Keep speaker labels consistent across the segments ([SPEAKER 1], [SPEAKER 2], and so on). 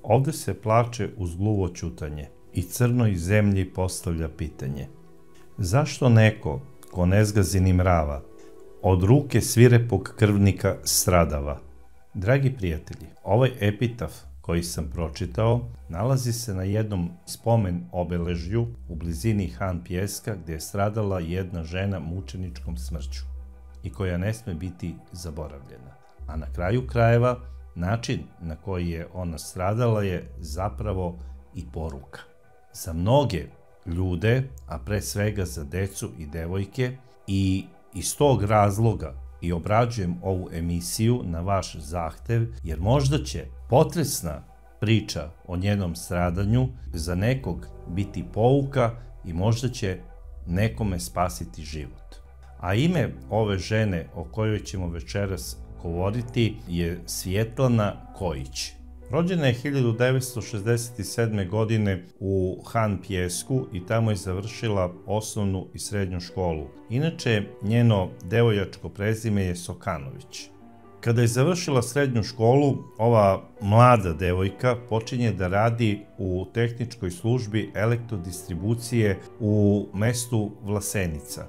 [SPEAKER 1] Ovde se plače uz gluvo ćutanje i crnoj zemlji postavlja pitanje. Zašto neko, ko ne zgazi ni mrava, od ruke svirepog krvnika stradava? Dragi prijatelji, ovaj epitaf koji sam pročitao nalazi se na jednom spomen obeležju u blizini Han Pjeska gde je stradala jedna žena mučeničkom smrću i koja ne sme biti zaboravljena. A na kraju krajeva, način na koji je ona stradala je zapravo i poruka. Za mnoge ljude, a pre svega za decu i devojke, i iz tog razloga i obrađujem ovu emisiju na vaš zahtev, jer možda će potresna priča o njenom stradanju za nekog biti pouka i možda će nekome spasiti život. A ime ove žene o kojoj ćemo večeras govoriti je Svjetlana Kojić. Rođena je 1967. godine u Han Pjesku i tamo je završila osnovnu i srednju školu. Inače, njeno devojačko prezime je Sokanović. Kada je završila srednju školu, ova mlada devojka počinje da radi u tehničkoj službi elektrodistribucije u mestu Vlasenica.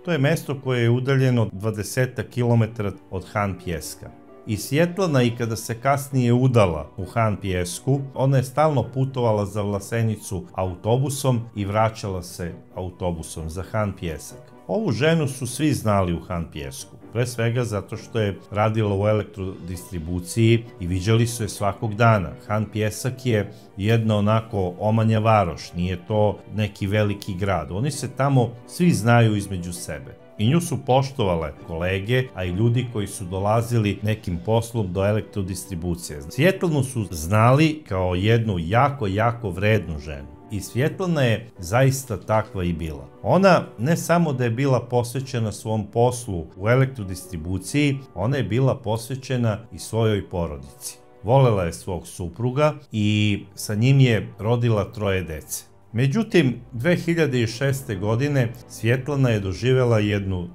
[SPEAKER 1] To je mesto koje je udaljeno 20 km od Han Pjeska. I Svjetlana, i kada se kasnije udala u Han Pjesku, ona je stalno putovala za Vlasenicu autobusom i vraćala se autobusom za Han Pjesak. Ovu ženu su svi znali u Han Pjesku, pre svega zato što je radila u elektrodistribuciji i viđali su je svakog dana. Han Pjesak je jedna onako omanja varoš, nije to neki veliki grad. Oni se tamo svi znaju između sebe. I nju su poštovale kolege, a i ljudi koji su dolazili nekim poslom do elektrodistribucije. Svjetlanu su znali kao jednu jako vrednu ženu. I Svjetlana je zaista takva i bila. Ona ne samo da je bila posvećena svom poslu u elektrodistribuciji, ona je bila posvećena i svojoj porodici. Volela je svog supruga i sa njim je rodila 3 dece. Međutim, 2006. godine Svjetlana je doživjela jednu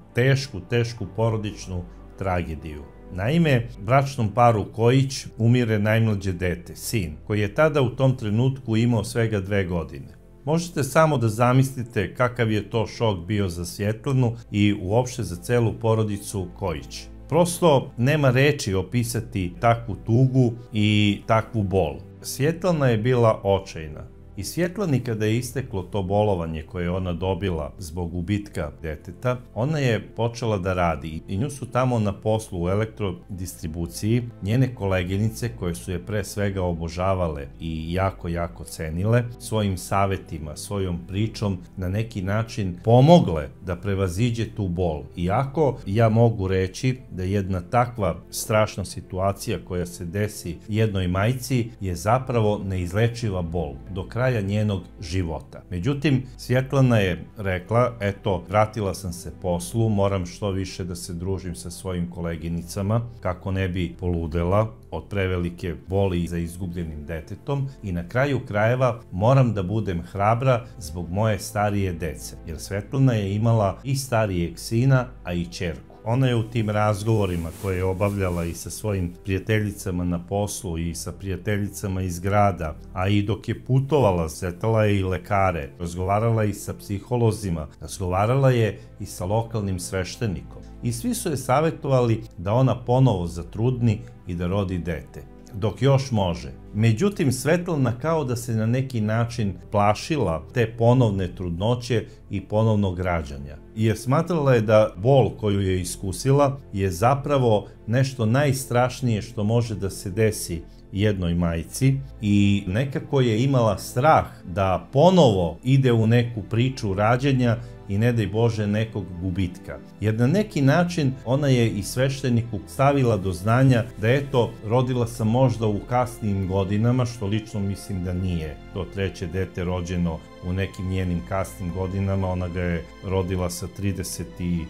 [SPEAKER 1] tešku porodičnu tragediju. Naime, bračnom paru Kojić umire najmlađe dete, sin, koji je tada u tom trenutku imao svega 2 godine. Možete samo da zamislite kakav je to šok bio za Svjetlanu i uopšte za celu porodicu Kojić. Prosto nema reči opisati takvu tugu i takvu bol. Svjetlana je bila očajna. I Svjetlani, kada je isteklo to bolovanje koje je ona dobila zbog gubitka deteta, ona je počela da radi i nju su tamo na poslu u elektrodistribuciji njene koleginice koje su je pre svega obožavale i jako cenile, svojim savetima, svojom pričom na neki način pomogle da prevaziđe tu bol. Iako ja mogu reći da jedna takva strašna situacija koja se desi jednoj majci je zapravo neizlečiva bol do kraja njenog života. Međutim, Svjetlana je rekla, eto, vratila sam se poslu, moram što više da se družim sa svojim koleginicama, kako ne bi poludela od prevelike boli za izgubljenim detetom i na kraju krajeva moram da budem hrabra zbog moje starije dece, jer Svjetlana je imala i starijeg sina, a i ćerku. Ona je u tim razgovorima koje je obavljala i sa svojim prijateljicama na poslu i sa prijateljicama iz grada, a i dok je putovala, sretala je i lekare, razgovarala i sa psiholozima, razgovarala je i sa lokalnim sveštenikom. I svi su je savjetovali da ona ponovo zatrudni i da rodi dete, dok još može. Međutim, Svetlana kao da se na neki način plašila te ponovne trudnoće i ponovnog rađanja. Jer smatrala je da bol koju je iskusila je zapravo nešto najstrašnije što može da se desi jednoj majci i nekako je imala strah da ponovo ide u neku priču rađanja i ne daj Bože nekog gubitka. Jer na neki način ona je i svešteniku stavila do znanja da eto, rodila sam možda u kasnim godinama, što lično mislim da nije. To 3. dete rođeno u nekim njenim kasnim godinama, ona ga je rodila sa 36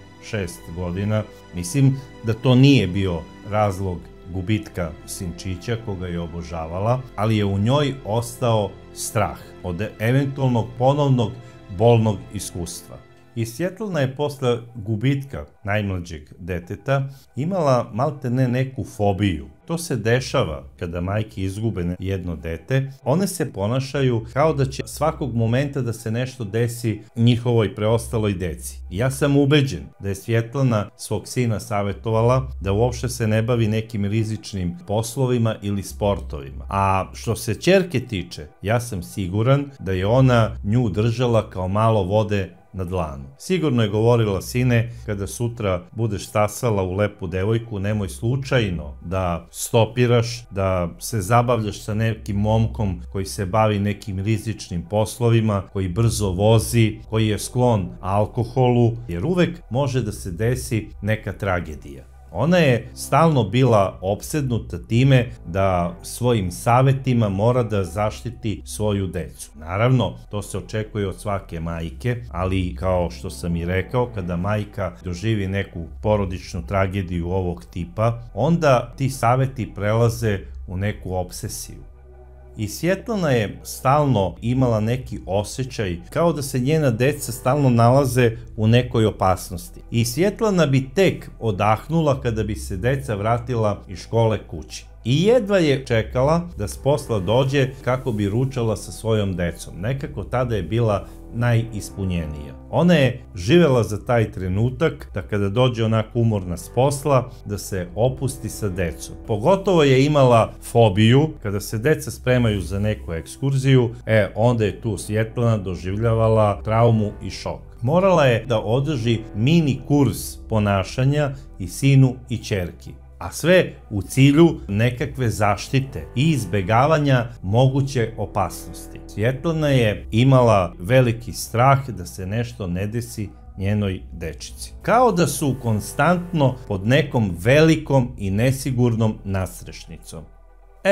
[SPEAKER 1] godina. Mislim da to nije bio razlog gubitka sinčića koga je obožavala, ali je u njoj ostao strah od eventualnog ponovnog bolnog iskustva. I Svjetlana je posle gubitka najmlađeg deteta imala maltene neku fobiju. To se dešava kada majke izgube jedno dete. One se ponašaju kao da će svakog momenta da se nešto desi njihovoj preostaloj deci. Ja sam ubeđen da je Svjetlana svog sina savjetovala da uopšte se ne bavi nekim rizičnim poslovima ili sportovima. A što se ćerke tiče, ja sam siguran da je ona nju držala kao malo vode na dlanu. Sigurno je govorila: sine, kada sutra budeš stasala u lepu devojku, nemoj slučajno da stopiraš, da se zabavljaš sa nekim momkom koji se bavi nekim rizičnim poslovima, koji brzo vozi, koji je sklon alkoholu, jer uvek može da se desi neka tragedija. Ona je stalno bila opsednuta time da svojim savetima mora da zaštiti svoju decu. Naravno, to se očekuje od svake majke, ali kao što sam i rekao, kada majka doživi neku porodičnu tragediju ovog tipa, onda ti saveti prelaze u neku obsesiju. I Svjetlana je stalno imala neki osjećaj kao da se njena deca stalno nalaze u nekoj opasnosti. I Svjetlana bi tek odahnula kada bi se deca vratila iz škole kući. I jedva je čekala da s posla dođe kako bi ručala sa svojom decom. Nekako tada je bila najispunjenija. Ona je živela za taj trenutak da kada dođe onako umorna s posla, da se opusti sa decom. Pogotovo je imala fobiju kada se deca spremaju za neku ekskurziju, onda je tu Svjetlana doživljavala traumu i šok. Morala je da održi mini kurs ponašanja i sinu i ćerki, a sve u cilju nekakve zaštite i izbegavanja moguće opasnosti. Svjetlana je imala veliki strah da se nešto ne desi njenoj dečici. Kao da su konstantno pod nekom velikom i nesigurnom nasrešnicom.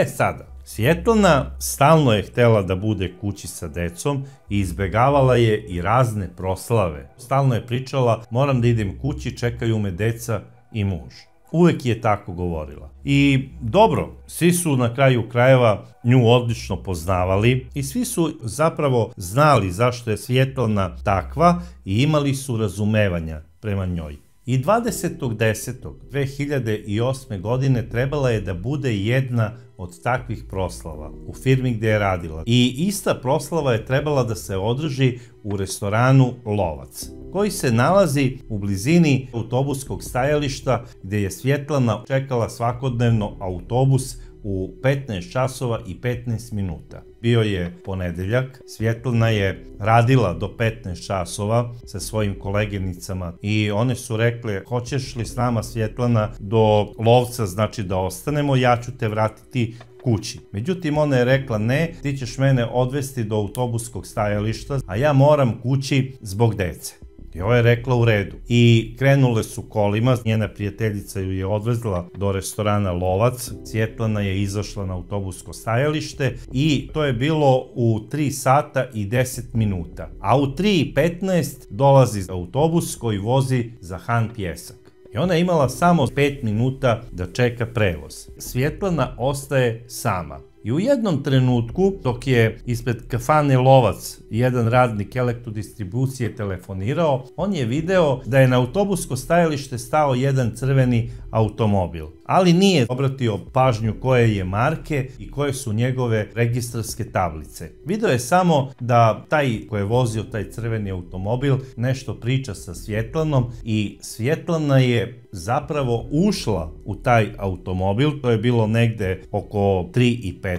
[SPEAKER 1] Sada, Svjetlana stalno je htela da bude kući sa decom i izbegavala je i razne proslave. Stalno je pričala: moram da idem kući, čekaju me deca i muž. Uvek je tako govorila. I dobro, svi su na kraju krajeva nju odlično poznavali i svi su zapravo znali zašto je Svjetlana takva i imali su razumevanja prema njoj. I 20.10.2008. godine trebala je da bude jedna od takvih proslava u firmi gde je radila. I ista proslava je trebala da se održi u restoranu Lovac, koji se nalazi u blizini autobuskog stajališta gde je Svjetlana čekala svakodnevno autobus u 15 časova i 15 minuta. Bio je ponedeljak, Svjetlana je radila do 15 časova sa svojim koleginicama i one su rekle: hoćeš li s nama, Svjetlana, do Lovca, znači da ostanemo, ja ću te vratiti kući. Međutim, ona je rekla: ne, ti ćeš mene odvesti do autobuskog stajališta, a ja moram kući zbog dece. I ovo je rekla: u redu. I krenule su kolima, njena prijateljica ju je odvezla do restorana Lovac, Svjetlana je izašla na autobusko stajalište i to je bilo u 3 sata i 10 minuta. A u 3:15 dolazi autobus koji vozi za Han Pjesak. I ona je imala samo 5 minuta da čeka prevoz. Svjetlana ostaje sama. I u jednom trenutku, dok je ispred kafane Lovac jedan radnik elektrodistribucije telefonirao, on je video da je na autobusko stajalište stao jedan crveni automobil, ali nije obratio pažnju koje je marke i koje su njegove registarske tablice. Video je samo da taj ko je vozio taj crveni automobil nešto priča sa Svjetlanom i Svjetlana je zapravo ušla u taj automobil, to je bilo negde oko 3:15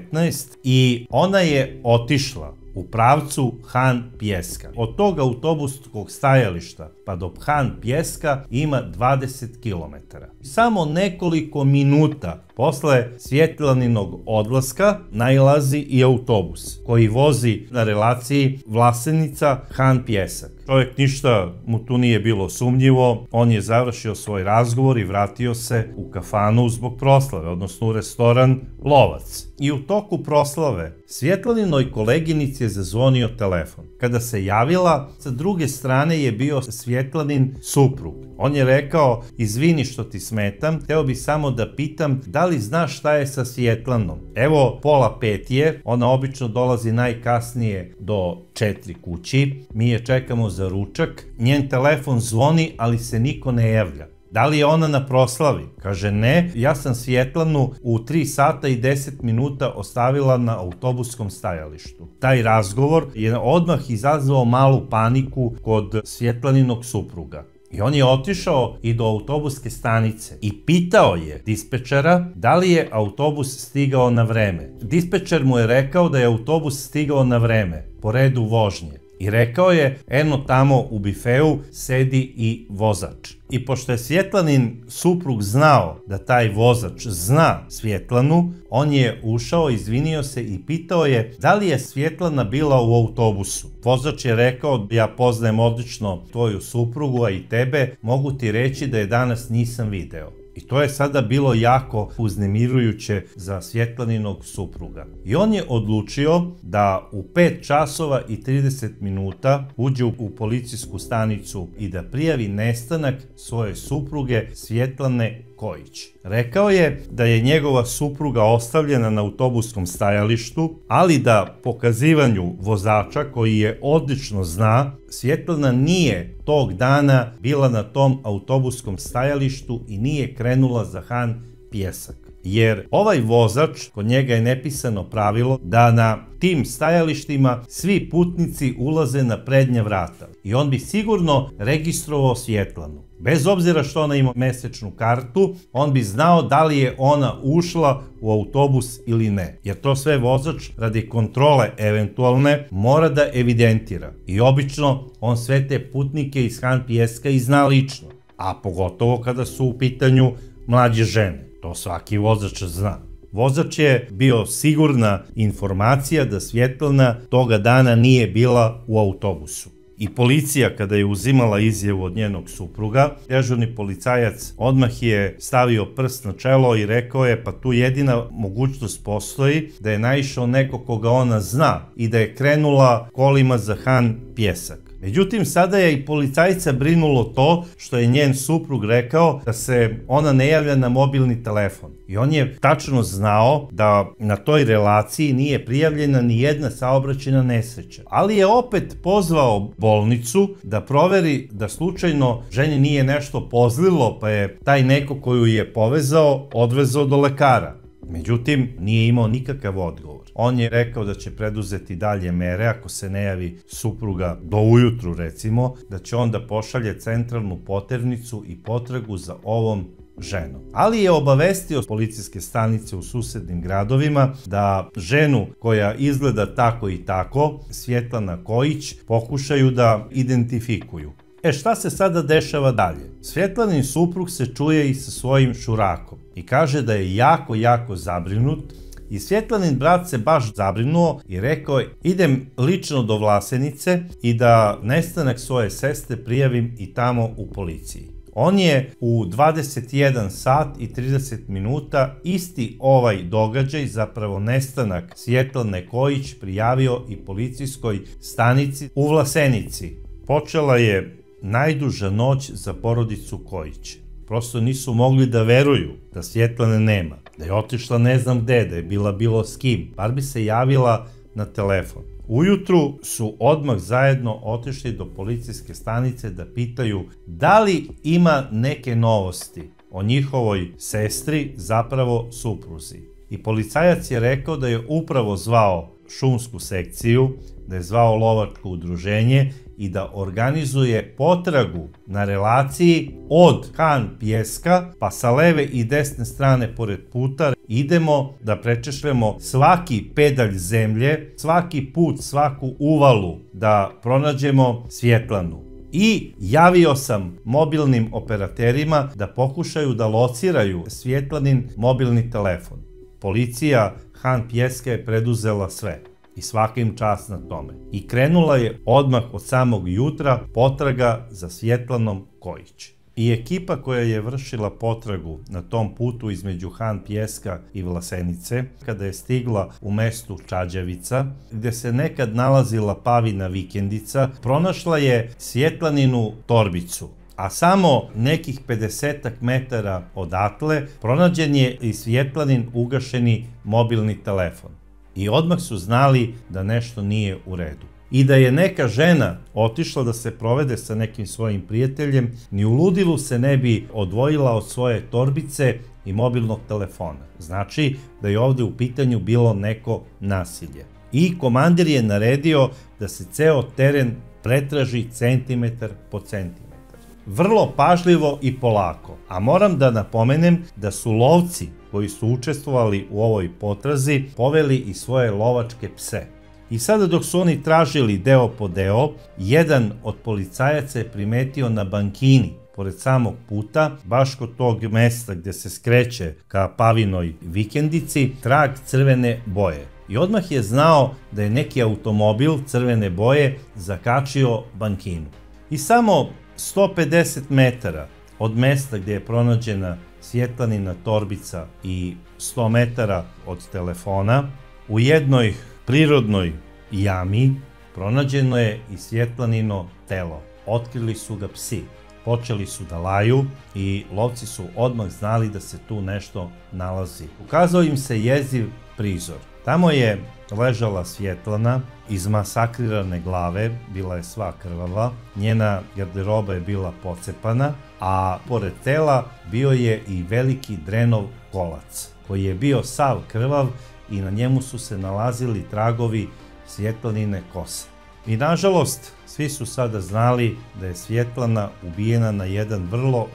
[SPEAKER 1] i ona je otišla u pravcu Han Pjeska. Od tog autobuskog stajališta pa do Han Pjeska ima 20 km. Samo nekoliko minuta posle Svjetlaninog odlaska nailazi i autobus koji vozi na relaciji Vlasenica-Han Pjesak. Čovjek, ništa mu tu nije bilo sumnjivo, on je završio svoj razgovor i vratio se u kafanu zbog proslave, odnosno u restoran Lovac. I u toku proslave Svjetlaninoj koleginici je zazvonio telefon. Kada se javila, sa druge strane je bio Svjetlanin suprug. On je rekao, izvini što ti smetam, hteo bi samo da pitam da li znaš šta je sa Svjetlanom. Evo, 4:30 je, ona obično dolazi najkasnije do 4 kući, mi je čekamo za ručak, njen telefon zvoni, ali se niko ne javlja. Da li je ona na proslavi? Kaže ne, ja sam Svjetlanu u 3 sata i 10 minuta ostavila na autobuskom stajalištu. Taj razgovor je odmah izazvao malu paniku kod Svjetlaninog supruga. I on je otišao i do autobuske stanice i pitao je dispečera da li je autobus stigao na vreme. Dispečer mu je rekao da je autobus stigao na vreme, po redu vožnje. I rekao je, eno tamo u bifeu sedi i vozač. I pošto je Svjetlanin suprug znao da taj vozač zna Svjetlanu, on je ušao, izvinio se i pitao je da li je Svjetlana bila u autobusu. Vozač je rekao, ja poznajem odlično tvoju suprugu, a i tebe, mogu ti reći da je danas nisam video. I to je sada bilo jako uznemirujuće za Svjetlaninog supruga. I on je odlučio da u 5 časova i 30 minuta uđe u policijsku stanicu i da prijavi nestanak svoje supruge Svjetlane Kojić. Rekao je da je njegova supruga ostavljena na autobuskom stajalištu, ali da pokazivanju vozača koji je odlično zna, Svjetlana nije tog dana bila na tom autobuskom stajalištu i nije krenula za Han Pijesak. Jer ovaj vozač, kod njega je nepisano pravilo da na tim stajalištima svi putnici ulaze na prednja vrata. I on bi sigurno registrovao Svjetlanu. Bez obzira što ona ima mesečnu kartu, on bi znao da li je ona ušla u autobus ili ne. Jer to sve vozač radi kontrole eventualne mora da evidentira. I obično on sve te putnike iz Han Pijeska i zna lično. A pogotovo kada su u pitanju mlađe žene. To svaki vozač zna. Vozač je bio sigurna informacija da Svjetlana toga dana nije bila u autobusu. I policija kada je uzimala izjavu od njenog supruga, dežurni policajac odmah je stavio prst na čelo i rekao je pa tu jedina mogućnost postoji da je naišao neko koga ona zna i da je krenula kolima za Han Pijesak. Međutim, sada je i policajca brinulo to što je njen suprug rekao da se ona ne javlja na mobilni telefon. I on je tačno znao da na toj relaciji nije prijavljena ni jedna saobraćajna nesreća. Ali je opet pozvao bolnicu da proveri da slučajno ženi nije nešto pozlilo, pa je taj neko koju je povezao odvezao do lekara. Međutim, nije imao nikakav odgovor. On je rekao da će preduzeti dalje mere ako se ne javi supruga do ujutru recimo, da će onda pošalje centralnu poternicu i potragu za ovom ženom. Ali je obavestio policijske stanice u susednim gradovima da ženu koja izgleda tako i tako, Svjetlana Kojić, pokušaju da identifikuju. Šta se sada dešava dalje? Svjetlanin suprug se čuje i sa svojim šurakom i kaže da je jako zabrinut i Svjetlanin brat se baš zabrinuo i rekao je idem lično do Vlasenice i da nestanak svoje sestre prijavim i tamo u policiji. On je u 21 sat i 30 minuta isti ovaj događaj, zapravo nestanak Svjetlane Kojić, prijavio i policijskoj stanici u Vlasenici. Počela je najduža noć za porodicu Kojić. Prosto nisu mogli da veruju da Svjetlane nema, da je otišla ne znam gde, da je bila bilo s kim, bar bi se javila na telefon. Ujutru su odmah zajedno otišli do policijske stanice da pitaju da li ima neke novosti o njihovoj sestri, zapravo supruzi. I policajac je rekao da je upravo zvao šumsku sekciju, da je zvao lovačko udruženje i da organizuje potragu na relaciji od Han Pijeska pa sa leve i desne strane pored puta idemo da prečešljamo svaki pedalj zemlje, svaki put, svaku uvalu da pronađemo Svjetlanu. I javio sam mobilnim operaterima da pokušaju da lociraju Svjetlanin mobilni telefon. Policija Han Pijeska je preduzela sve. I svaka im čast na tome. I krenula je odmah od samog jutra potraga za Svjetlanom Kojić. I ekipa koja je vršila potragu na tom putu između Han Pjeska i Vlasenice, kada je stigla u mestu Čađavica, gde se nekad nalazila Pavina vikendica, pronašla je Svjetlaninu torbicu. A samo nekih 50 metara odatle pronađen je i Svjetlanin ugašeni mobilni telefon. I odmah su znali da nešto nije u redu. I da je neka žena otišla da se provede sa nekim svojim prijateljem, ni u ludilu se ne bi odvojila od svoje torbice i mobilnog telefona. Znači da je ovde u pitanju bilo neko nasilje. I komandir je naredio da se ceo teren pretraži centimetar po centimetar. Vrlo pažljivo i polako, a moram da napomenem da su lovci koji su učestvovali u ovoj potrazi poveli i svoje lovačke pse. I sada dok su oni tražili deo po deo, jedan od policajaca je primetio na bankini, pored samog puta, baš kod tog mesta gde se skreće ka Pavinoj vikendici, trag crvene boje. I odmah je znao da je neki automobil crvene boje zakačio bankinu. I samo 150 metara od mesta gde je pronađena Svjetlanina torbica i 100 metara od telefona, u jednoj prirodnoj jami pronađeno je i Svjetlanino telo. Otkrili su ga psi, počeli su da laju i lovci su odmah znali da se tu nešto nalazi. Ukazao im se jeziv prizor. Tamo je ležala Svjetlana, izmasakrirane glave, bila je sva krvava, njena garderoba je bila pocepana, a pored tela bio je i veliki drenov kolac, koji je bio sav krvav i na njemu su se nalazili tragovi Svjetlanine kose. I nažalost, svi su sada znali da je Svjetlana ubijena na jedan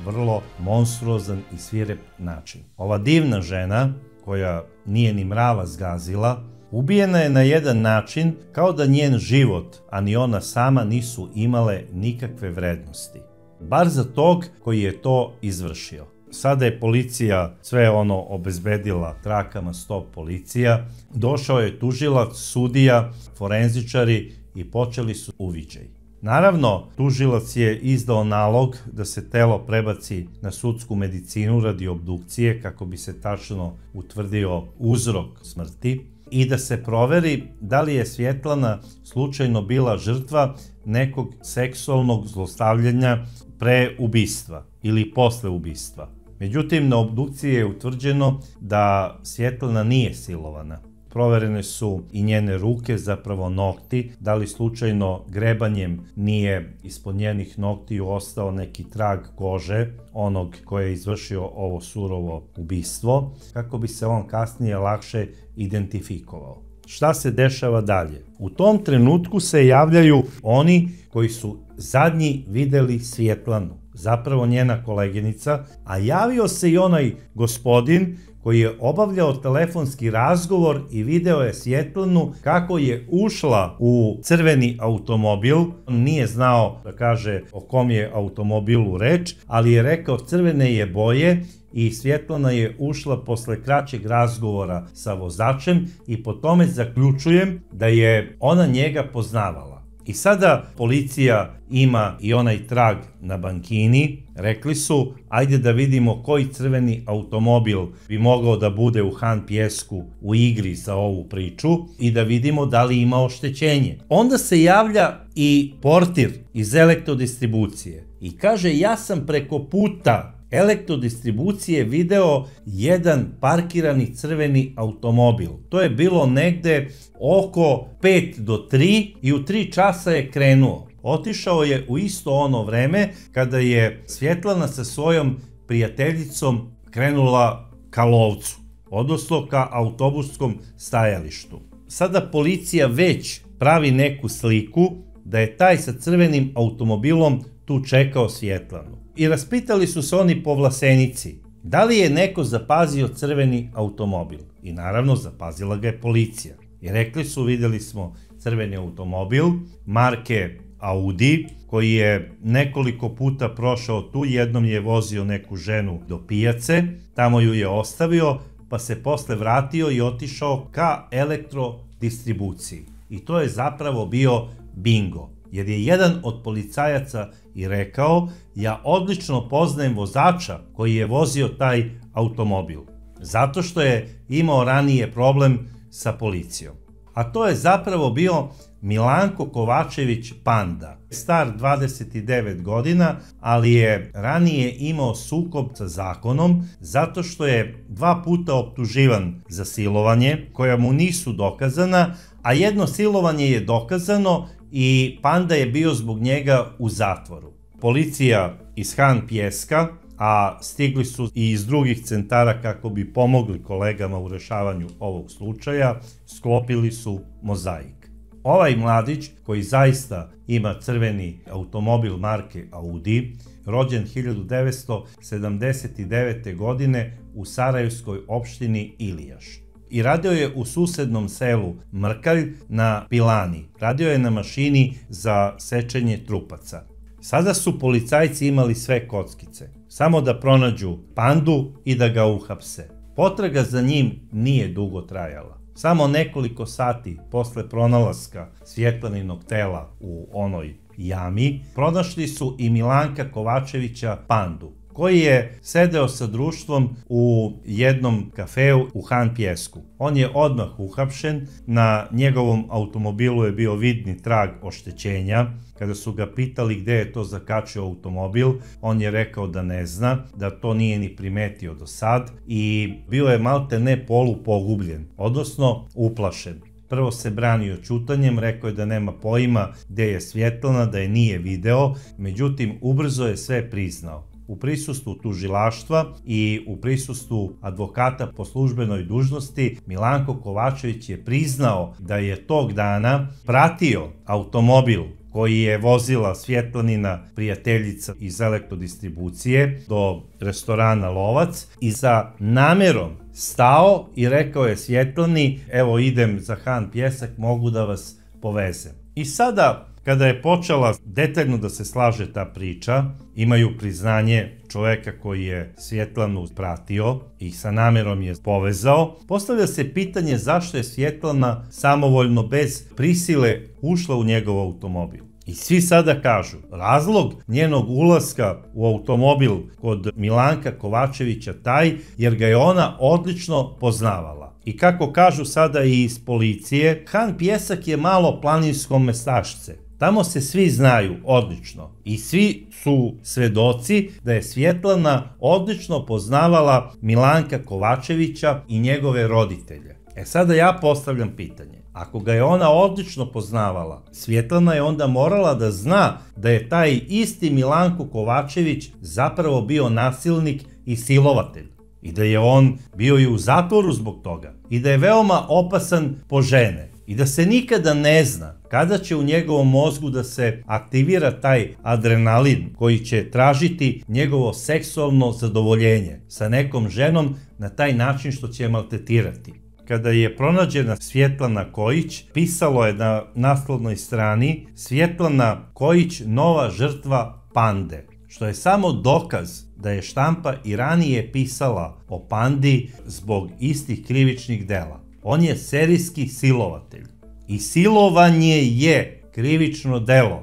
[SPEAKER 1] vrlo monstruozan i svirep način. Ova divna žena, koja nije ni mrava zgazila, ubijena je na jedan način kao da njen život, a ni ona sama nisu imale nikakve vrednosti. Bar za tog koji je to izvršio. Sada je policija sve ono obezbedila trakama stop policija, došao je tužilac, sudija, forenzičari i počeli su uviđaj. Naravno, tužilac je izdao nalog da se telo prebaci na sudsku medicinu radi obdukcije kako bi se tačno utvrdio uzrok smrti i da se proveri da li je Svjetlana slučajno bila žrtva nekog seksualnog zlostavljanja pre ubistva ili posle ubistva. Međutim, na obdukciji je utvrđeno da Svjetlana nije silovana. Proverene su i njene ruke, zapravo nokti, da li slučajno grebanjem nije ispod njenih noktiju ostao neki trag kože onog koji je izvršio ovo surovo ubistvo, kako bi se on kasnije lakše identifikovao. Šta se dešava dalje? U tom trenutku se javljaju oni koji su zadnji videli Svjetlanu, zapravo njena koleginica, a javio se i onaj gospodin koji je obavljao telefonski razgovor i video je Svjetlanu kako je ušla u crveni automobil. Nije znao da kaže o kom je automobilu reč, ali je rekao crvene je boje i Svjetlana je ušla posle kraćeg razgovora sa vozačem i po tome zaključujem da je ona njega poznavala. I sada policija ima i onaj trag na bankini. Rekli su, ajde da vidimo koji crveni automobil bi mogao da bude u Han Pjesku u igri za ovu priču i da vidimo da li ima oštećenje. Onda se javlja i portir iz elektrodistribucije i kaže, ja sam preko puta elektrodistribucije video jedan parkirani crveni automobil. To je bilo negde oko 5 do 3 i u 3 časa je krenuo. Otišao je u isto ono vreme kada je Svjetlana sa svojom prijateljicom krenula ka lovcu, odnosno ka autobuskom stajalištu. Sada policija već pravi neku sliku da je taj sa crvenim automobilom tu čekao Svjetlanu. I raspitali su se oni po Vlasenici, da li je neko zapazio crveni automobil. I naravno zapazila ga je policija. I rekli su, videli smo crveni automobil marke Audi, koji je nekoliko puta prošao tu, jednom je vozio neku ženu do pijace, tamo ju je ostavio, pa se posle vratio i otišao ka elektrodistribuciji. I to je zapravo bio bingo, jer je jedan od policajaca i rekao: ja odlično poznajem vozača koji je vozio taj automobil, zato što je imao ranije problem sa policijom. A to je zapravo bio Milanko Kovačević Panda, star 29 godina, ali je ranije imao sukob sa zakonom zato što je 2 puta optuživan za silovanje koja mu nisu dokazana, a jedno silovanje je dokazano i Panda je bio zbog njega u zatvoru. Policija iz Han Pjeska, a stigli su i iz drugih centara kako bi pomogli kolegama u rešavanju ovog slučaja, sklopili su mozaik. Ovaj mladić, koji zaista ima crveni automobil marke Audi, rođen 1979. godine u sarajevskoj opštini Ilijaš. I radio je u susednom selu Mrkalj na pilani. Radio je na mašini za sečenje trupaca. Sada su policajci imali sve kockice, samo da pronađu Pandu i da ga uhapse. Potraga za njim nije dugo trajala. Samo nekoliko sati posle pronalaska Svjetlaninog tela u onoj jami, pronašli su i Milanka Kovačevića Pandu, koji je sedeo sa društvom u jednom kafeu u Han Pjesku. On je odmah uhapšen, na njegovom automobilu je bio vidni trag oštećenja. Kada su ga pitali gde je to zakačio automobil, on je rekao da ne zna, da to nije ni primetio do sad i bio je malte ne polupogubljen, odnosno uplašen. Prvo se branio ćutanjem, rekao je da nema pojma gde je Svjetlana, da je nije video, međutim ubrzo je sve priznao. U prisustvu tužilaštva i u prisustvu advokata po službenoj dužnosti, Milanko Kovačević je priznao da je tog dana pratio automobil koji je vozila Svjetlanina prijateljica iz elektrodistribucije do restorana Lovac i sa namerom stao i rekao je Svjetlani: evo idem za Han Pjesak, mogu da vas povezem. I sada, kada je počela detaljno da se slaže ta priča, imaju priznanje čoveka koji je Svjetlanu pratio i sa namerom je povezao, postavlja se pitanje zašto je Svjetlana samovoljno bez prisile ušla u njegov automobil. I svi sada kažu, razlog njenog ulaska u automobil kod Milanka Kovačevića taj, jer ga je ona odlično poznavala. I kako kažu sada i iz policije, Han Pjesak je malo planinsko mestašce. Tamo se svi znaju odlično i svi su svedoci da je Svjetlana odlično poznavala Milanka Kovačevića i njegove roditelje. Sada ja postavljam pitanje. Ako ga je ona odlično poznavala, Svjetlana je onda morala da zna da je taj isti Milanko Kovačević zapravo bio nasilnik i silovatelj. I da je on bio i u zatvoru zbog toga. I da je veoma opasan po žene. I da se nikada ne zna kada će u njegovom mozgu da se aktivira taj adrenalin koji će tražiti njegovo seksualno zadovoljenje sa nekom ženom na taj način što će je maltretirati. Kada je pronađena Svjetlana Kojić, pisalo je na naslovnoj strani: Svjetlana Kojić, nova žrtva Pande, što je samo dokaz da je štampa i ranije pisala o Pandi zbog istih krivičnih dela. On je serijski silovatelj i silovanje je krivično delo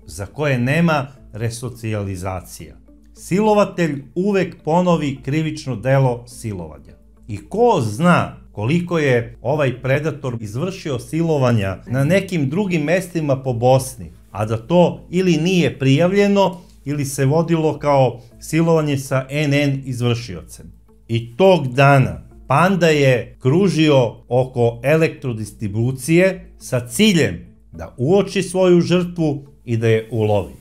[SPEAKER 1] za koje nema resocijalizacija. Silovatelj uvek ponovi krivično delo silovanja. I ko zna koliko je ovaj predator izvršio silovanja na nekim drugim mestima po Bosni, a da to ili nije prijavljeno ili se vodilo kao silovanje sa NN izvršiocem. I tog dana Panda je kružio oko elektrodistribucije sa ciljem da uoči svoju žrtvu i da je ulovi.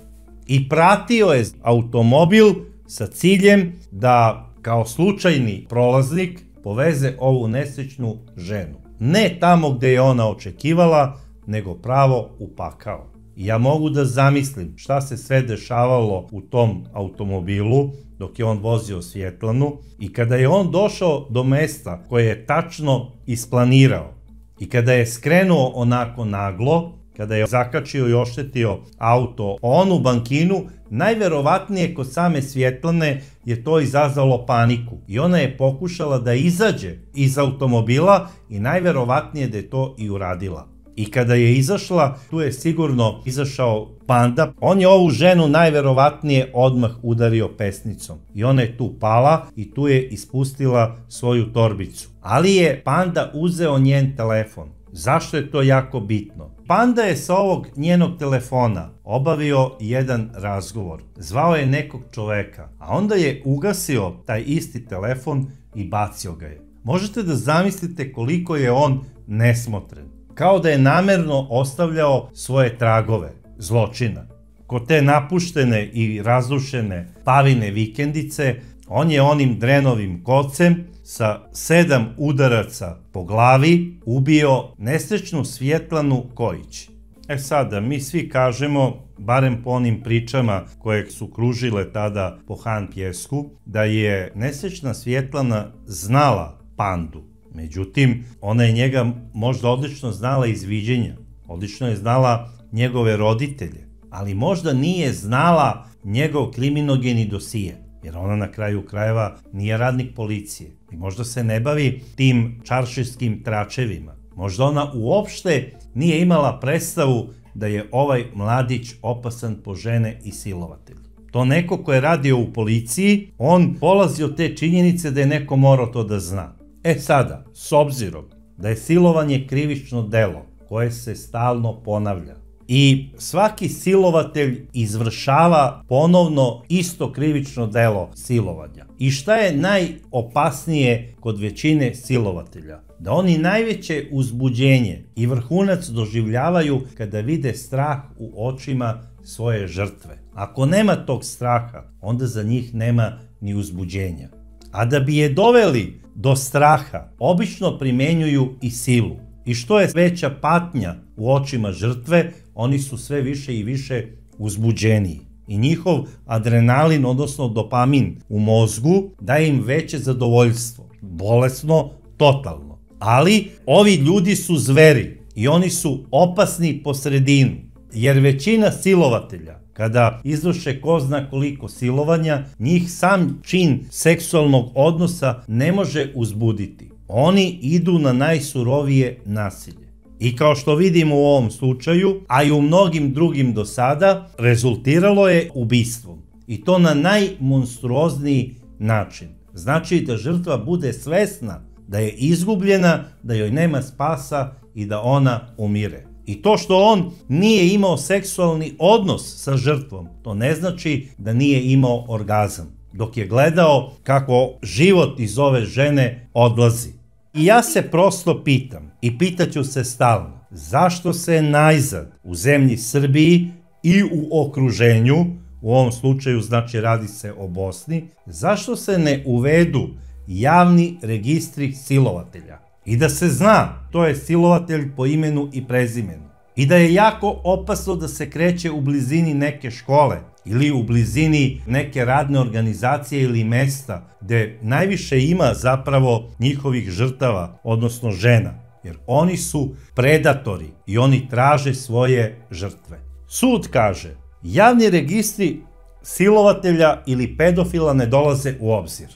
[SPEAKER 1] I pratio je automobil sa ciljem da kao slučajni prolaznik poveze ovu nesrećnu ženu. Ne tamo gde je ona očekivala, nego pravo u pakao. I ja mogu da zamislim šta se sve dešavalo u tom automobilu dok je on vozio Svjetlanu i kada je on došao do mesta koje je tačno isplanirao i kada je skrenuo onako naglo, kada je zakačio i oštetio auto o onu bankinu, najverovatnije kod same Svjetlane je to izazvalo paniku i ona je pokušala da izađe iz automobila i najverovatnije da je to i uradila. I kada je izašla, tu je sigurno izašao Panda. On je ovu ženu najverovatnije odmah udario pesnicom. I ona je tu pala i tu je ispustila svoju torbicu. Ali je Panda uzeo njen telefon. Zašto je to jako bitno? Panda je sa ovog njenog telefona obavio jedan razgovor. Zvao je nekog čoveka, a onda je ugasio taj isti telefon i bacio ga je. Možete da zamislite koliko je on nesmotren. Kao da je namerno ostavljao svoje tragove zločina. Kod te napuštene i razrušene Pavine vikendice, on je onim drenovim kocem sa 7 udaraca po glavi ubio nesrećnu Svjetlanu Kojić. Sada, mi svi kažemo, barem po onim pričama koje su kružile tada po Han Pjesku, da je nesrećna Svjetlana znala Pandu. Međutim, ona je njega možda odlično znala iz viđenja, odlično je znala njegove roditelje, ali možda nije znala njegov kriminogeni dosije, jer ona na kraju krajeva nije radnik policije i možda se ne bavi tim čaršijskim tračevima. Možda ona uopšte nije imala predstavu da je ovaj mladić opasan po žene i silovatelj. To neko ko je radio u policiji, on polazi od te činjenice da je neko morao to da zna. Sada, s obzirom da je silovanje krivično delo koje se stalno ponavlja i svaki silovatelj izvršava ponovno isto krivično delo silovanja. I šta je najopasnije kod većine silovatelja? Da oni najveće uzbuđenje i vrhunac doživljavaju kada vide strah u očima svoje žrtve. Ako nema tog straha, onda za njih nema ni uzbuđenja. A da bi je doveli do straha, obično primenjuju i silu. I što je veća patnja u očima žrtve, oni su sve više i više uzbuđeniji. I njihov adrenalin, odnosno dopamin u mozgu, daje im veće zadovoljstvo. Bolesno, totalno. Ali ovi ljudi su zveri i oni su opasni po sredinu. Jer većina silovatelja, kada izvrše ko zna koliko silovanja, njih sam čin seksualnog odnosa ne može uzbuditi. Oni idu na najsurovije nasilje. I kao što vidimo u ovom slučaju, a i u mnogim drugim do sada, rezultiralo je ubistvom. I to na najmonstruozniji način. Znači da žrtva bude svesna da je izgubljena, da joj nema spasa i da ona umire. I to što on nije imao seksualni odnos sa žrtvom, to ne znači da nije imao orgazam, dok je gledao kako život iz ove žene odlazi. I ja se prosto pitam, i pitaću se stalno, zašto se najzad u zemlji Srbiji i u okruženju, u ovom slučaju znači radi se o Bosni, zašto se ne uvedu javni registri silovatelja? I da se zna, to je silovatelj po imenu i prezimenu. I da je jako opasno da se kreće u blizini neke škole ili u blizini neke radne organizacije ili mesta gde najviše ima zapravo njihovih žrtava, odnosno žena. Jer oni su predatori i oni traže svoje žrtve. Sud kaže, javni registri silovatelja ili pedofila ne dolaze u obzir.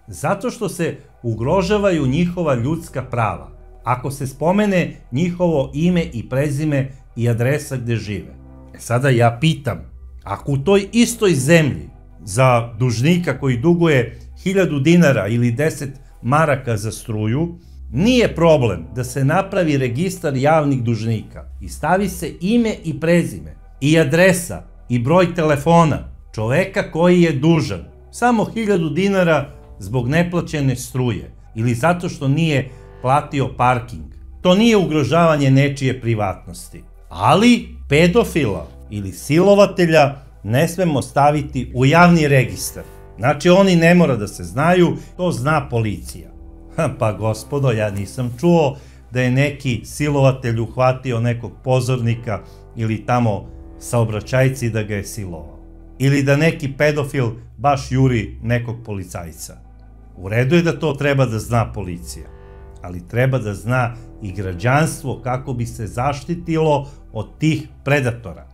[SPEAKER 1] Zato što se ugrožavaju njihova ljudska prava. Ako se spomene njihovo ime i prezime i adresa gde žive. Sada ja pitam, ako u toj istoj zemlji za dužnika koji duguje 1000 dinara ili 10 maraka za struju, nije problem da se napravi registar javnih dužnika i stavi se ime i prezime i adresa i broj telefona čoveka koji je dužan samo 1000 dinara zbog neplaćene struje ili zato što nije platio parking. To nije ugrožavanje nečije privatnosti. Ali pedofila ili silovatelja ne smemo staviti u javni registar. Znači oni ne mora da se znaju, to zna policija. Pa gospodo, ja nisam čuo da je neki silovatelj uhvatio nekog pozornika ili tamo saobraćajci da ga je silovao. Ili da neki pedofil baš juri nekog policajca. U redu je da to treba da zna policija, ali treba da zna i građanstvo kako bi se zaštitilo od tih predatora.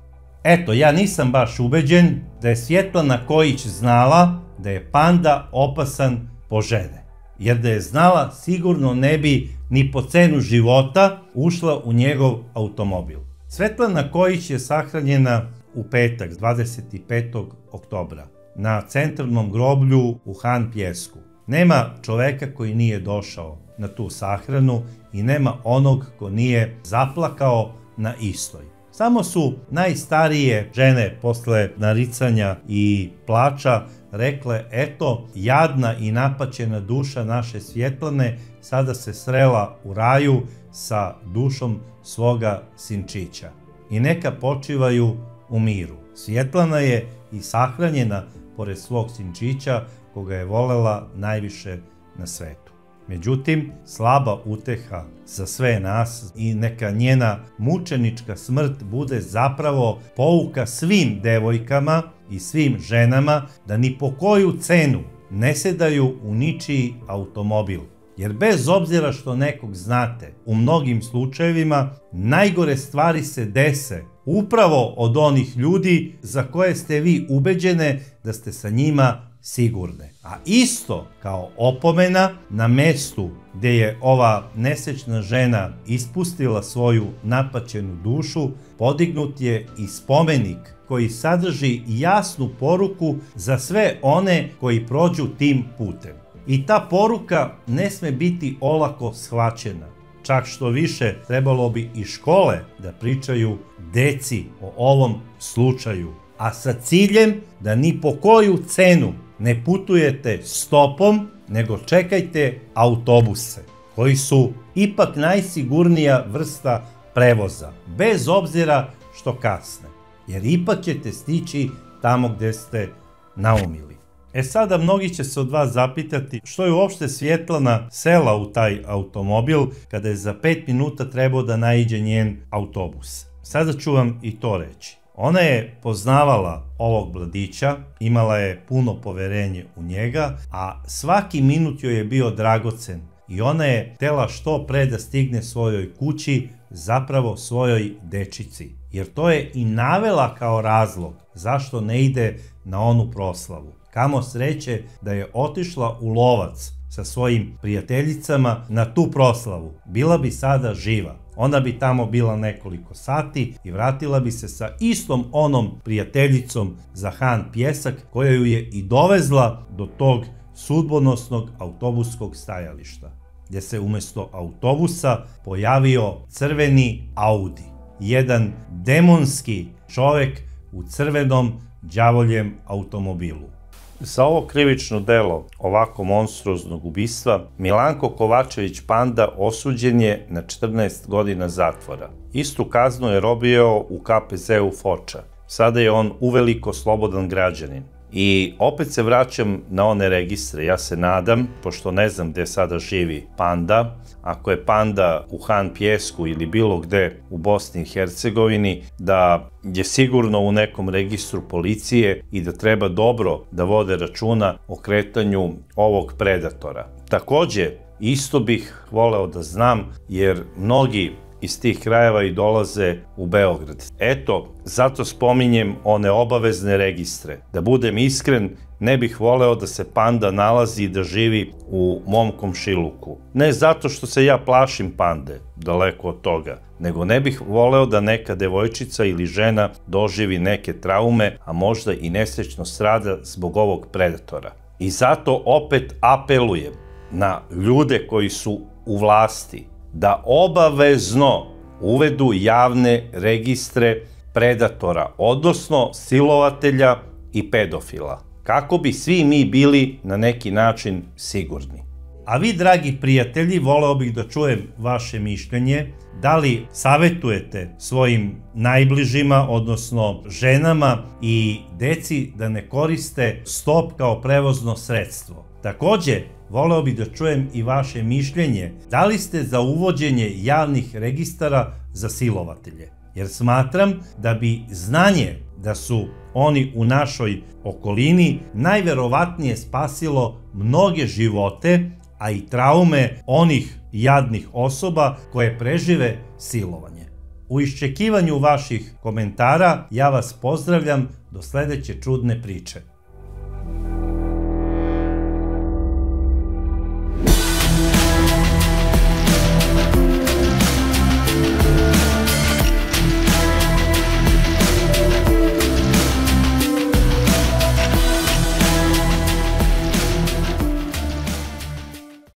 [SPEAKER 1] Eto, ja nisam baš ubeđen da je Svjetlana Kojić znala da je Panda opasan po žene. jer da je znala sigurno ne bi ni po cenu života ušla u njegov automobil. Svetlana Kojić je sahranjena u petak, 25. oktobra, na centralnom groblju u Han Pjesku. Nema čoveka koji nije došao na tu sahranu i nema onog ko nije zaplakao na istoj. Samo su najstarije žene posle naricanja i plača rekle, eto, jadna i napaćena duša naše Svjetlane sada se srela u raju sa dušom svoga sinčića. I neka počivaju u miru. Svjetlana je i sahranjena pored svog sinčića koga je volela najviše na svetu. Međutim, slaba uteha za sve nas i neka njena mučenička smrt bude zapravo pouka svim devojkama i svim ženama da ni po koju cenu ne sedaju u ničiji automobil. Jer bez obzira što nekog znate, u mnogim slučajevima najgore stvari se dese upravo od onih ljudi za koje ste vi ubeđene da ste sa njima sigurne. A isto kao opomena, na mestu gde je ova nesrećna žena ispustila svoju napaćenu dušu, podignut je i spomenik koji sadrži jasnu poruku za sve one koji prođu tim putem. I ta poruka ne sme biti olako shvaćena. Čak što više, trebalo bi i škole da pričaju deci o ovom slučaju, a sa ciljem da ni po koju cenu ne putujete stopom, nego čekajte autobuse, koji su ipak najsigurnija vrsta prevoza, bez obzira što kasne, jer ipak ćete stići tamo gde ste naumili. Sada mnogi će se od vas zapitati što je uopšte Svjetlana sela u taj automobil kada je za 5 minuta trebao da naiđe njen autobus. Sada ću vam i to reći. Ona je poznavala ovog mladića, imala je puno poverenje u njega, a svaki minut joj je bio dragocen i ona je htela što pre da stigne svojoj kući, zapravo svojoj dečici. Jer to je i navela kao razlog zašto ne ide na onu proslavu. Kamo sreće da je otišla u Lovac sa svojim prijateljicama na tu proslavu. Bila bi sada živa. Ona bi tamo bila nekoliko sati i vratila bi se sa istom onom prijateljicom za Han Pjesak koja ju je i dovezla do tog sudbonosnog autobuskog stajališta, gdje se umjesto autobusa pojavio crveni Audi. Jedan demonski čovek u crvenom đavoljem automobilu. Za ovo krivično delo ovako monstruoznog ubistva Milanko Kovačević Panda osuđen je na 14 godina zatvora. Istu kaznu je robio u KPZ-u Foča. Sada je on uveliko slobodan građanin. I opet se vraćam na one registre. Ja se nadam, pošto ne znam gde sada živi Panda, ako je Panda u Han Pjesku ili bilo gde u Bosni i Hercegovini, da je sigurno u nekom registru policije i da treba dobro da vode računa o kretanju ovog predatora. Takođe, isto bih voleo da znam, jer mnogi iz tih krajeva i dolaze u Beograd. Eto, zato spominjem one obavezne registre. Da budem iskren, ne bih voleo da se Panda nalazi i da živi u mom komšiluku. Ne zato što se ja plašim Pande, daleko od toga, nego ne bih voleo da neka devojčica ili žena doživi neke traume, a možda i nesrećno strada zbog ovog predatora. I zato opet apelujem na ljude koji su u vlasti da obavezno uvedu javne registre predatora, odnosno silovatelja i pedofila, kako bi svi mi bili na neki način sigurni. A vi, dragi prijatelji, voleo bih da čujem vaše mišljenje. Da li savetujete svojim najbližima, odnosno ženama i deci, da ne koriste stop kao prevozno sredstvo? Takođe, voleo bih da čujem i vaše mišljenje. Da li ste za uvođenje javnih registara za silovatelje? Jer smatram da bi znanje da su oni u našoj okolini najverovatnije spasilo mnoge živote, a i traume onih jadnih osoba koje prežive silovanje. U iščekivanju vaših komentara ja vas pozdravljam do sledeće čudne priče.